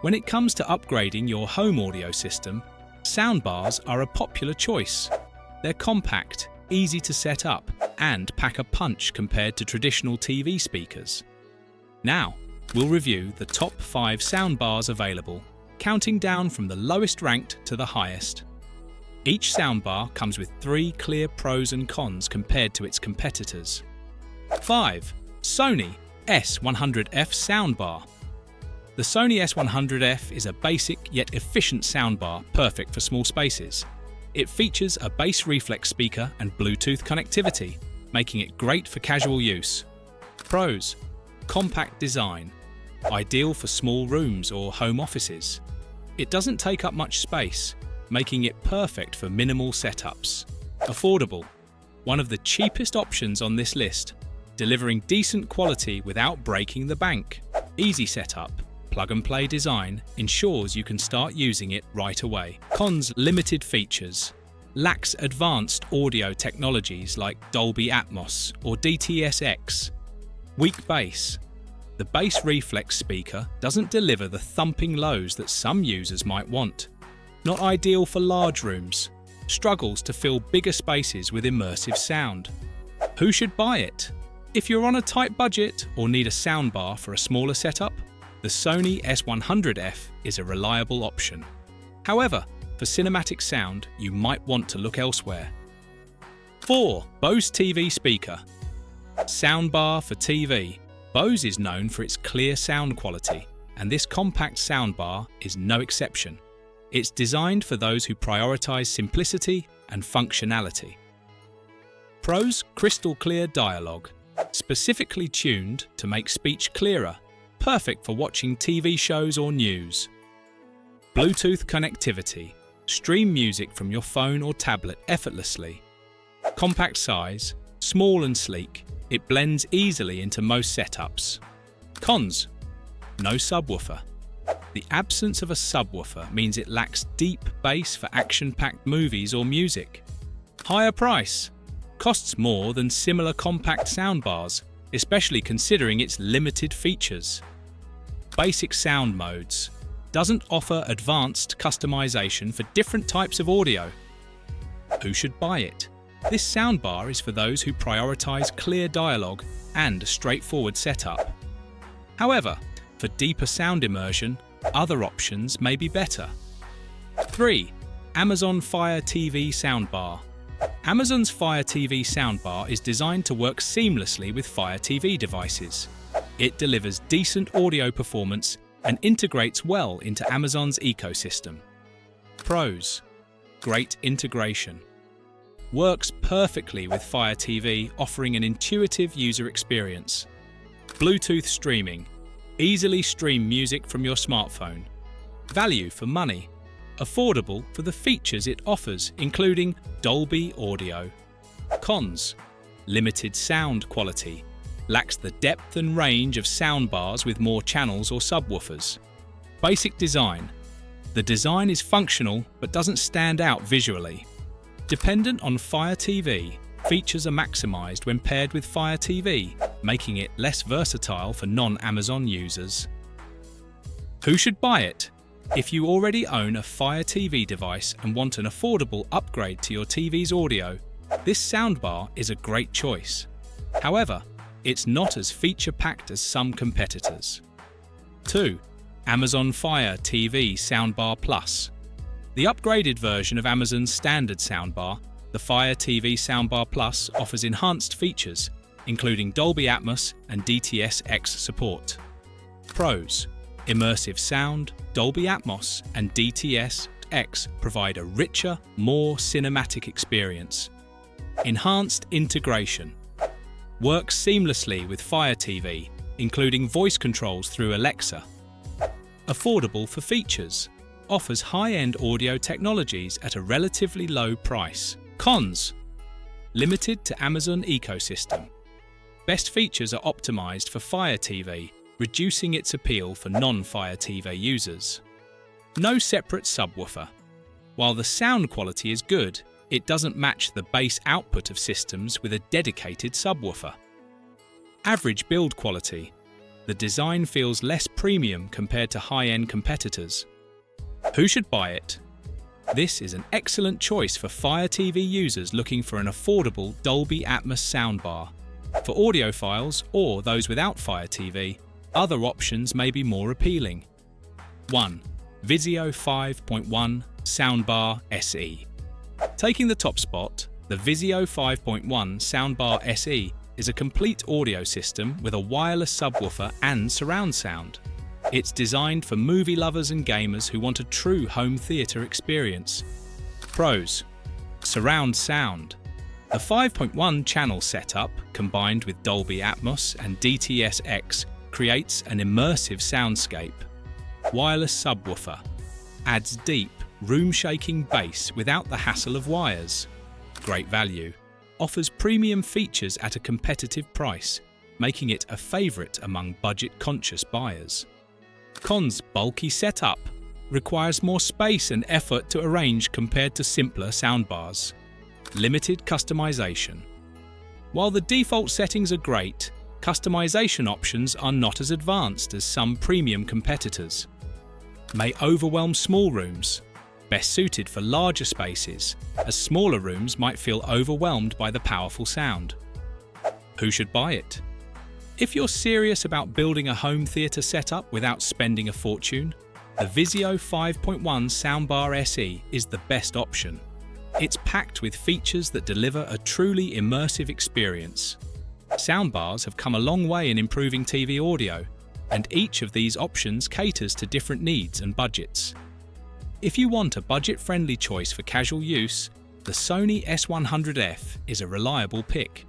When it comes to upgrading your home audio system, soundbars are a popular choice. They're compact, easy to set up, and pack a punch compared to traditional TV speakers. Now, we'll review the top 5 soundbars available, counting down from the lowest ranked to the highest. Each soundbar comes with 3 clear pros and cons compared to its competitors. 5. Sony S100F Soundbar. The Sony S100F is a basic yet efficient soundbar perfect for small spaces. It features a bass reflex speaker and Bluetooth connectivity, making it great for casual use. Pros: compact design, ideal for small rooms or home offices. It doesn't take up much space, making it perfect for minimal setups. Affordable, one of the cheapest options on this list, delivering decent quality without breaking the bank. Easy setup, plug-and-play design ensures you can start using it right away. Cons: limited features, lacks advanced audio technologies like Dolby Atmos or DTS-X. Weak bass. The bass reflex speaker doesn't deliver the thumping lows that some users might want. Not ideal for large rooms. Struggles to fill bigger spaces with immersive sound. Who should buy it? If you're on a tight budget or need a soundbar for a smaller setup, the Sony S100F is a reliable option. However, for cinematic sound, you might want to look elsewhere. 4. Bose TV speaker. Soundbar for TV. Bose is known for its clear sound quality, and this compact soundbar is no exception. It's designed for those who prioritize simplicity and functionality. Pros: crystal clear dialogue, specifically tuned to make speech clearer, perfect for watching TV shows or news. Bluetooth connectivity, stream music from your phone or tablet effortlessly. Compact size, small and sleek, it blends easily into most setups. Cons: no subwoofer. The absence of a subwoofer means it lacks deep bass for action-packed movies or music. Higher price. Costs more than similar compact soundbars, especially considering its limited features. Basic sound modes. Doesn't offer advanced customization for different types of audio. Who should buy it? This soundbar is for those who prioritize clear dialogue and a straightforward setup. However, for deeper sound immersion, other options may be better. 3. Amazon Fire TV Soundbar. Amazon's Fire TV Soundbar is designed to work seamlessly with Fire TV devices. It delivers decent audio performance and integrates well into Amazon's ecosystem. Pros: great integration. Works perfectly with Fire TV, offering an intuitive user experience. Bluetooth streaming. Easily stream music from your smartphone. Value for money. Affordable for the features it offers, including Dolby Audio. Cons: limited sound quality. Lacks the depth and range of soundbars with more channels or subwoofers. Basic design. The design is functional but doesn't stand out visually. Dependent on Fire TV, features are maximized when paired with Fire TV, making it less versatile for non-Amazon users. Who should buy it? If you already own a Fire TV device and want an affordable upgrade to your TV's audio, this soundbar is a great choice. However, it's not as feature-packed as some competitors. 2. Amazon Fire TV Soundbar Plus. The upgraded version of Amazon's standard soundbar, the Fire TV Soundbar Plus offers enhanced features, including Dolby Atmos and DTS-X support. Pros: immersive sound, Dolby Atmos and DTS-X provide a richer, more cinematic experience. Enhanced integration. Works seamlessly with Fire TV, including voice controls through Alexa. Affordable for features. Offers high-end audio technologies at a relatively low price. Cons: limited to Amazon ecosystem. Best features are optimized for Fire TV, reducing its appeal for non-Fire TV users. No separate subwoofer. While the sound quality is good, it doesn't match the bass output of systems with a dedicated subwoofer. Average build quality. the design feels less premium compared to high-end competitors. Who should buy it? This is an excellent choice for Fire TV users looking for an affordable Dolby Atmos soundbar. For audiophiles or those without Fire TV, other options may be more appealing. 1. Vizio 5.1 Soundbar SE. Taking the top spot, the Vizio 5.1 Soundbar SE is a complete audio system with a wireless subwoofer and surround sound. It's designed for movie lovers and gamers who want a true home theatre experience. Pros: surround sound. The 5.1 channel setup, combined with Dolby Atmos and DTS-X, creates an immersive soundscape. Wireless subwoofer adds deep, room-shaking bass without the hassle of wires. Great value. Offers premium features at a competitive price, making it a favourite among budget-conscious buyers. Cons: bulky setup. Requires more space and effort to arrange compared to simpler soundbars. Limited customization. While the default settings are great, customization options are not as advanced as some premium competitors. May overwhelm small rooms. Best suited for larger spaces, as smaller rooms might feel overwhelmed by the powerful sound. Who should buy it? If you're serious about building a home theatre setup without spending a fortune, the Vizio 5.1 Soundbar SE is the best option. It's packed with features that deliver a truly immersive experience. Soundbars have come a long way in improving TV audio, and each of these options caters to different needs and budgets. If you want a budget-friendly choice for casual use, the Sony S100F is a reliable pick.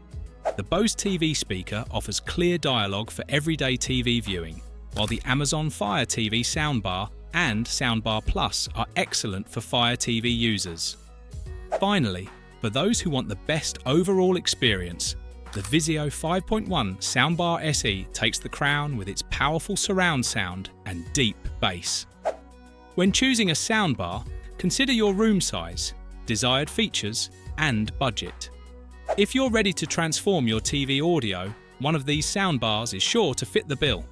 The Bose TV speaker offers clear dialogue for everyday TV viewing, while the Amazon Fire TV Soundbar and Soundbar Plus are excellent for Fire TV users. Finally, for those who want the best overall experience, the Vizio 5.1 Soundbar SE takes the crown with its powerful surround sound and deep bass. When choosing a soundbar, consider your room size, desired features, and budget. If you're ready to transform your TV audio, one of these soundbars is sure to fit the bill.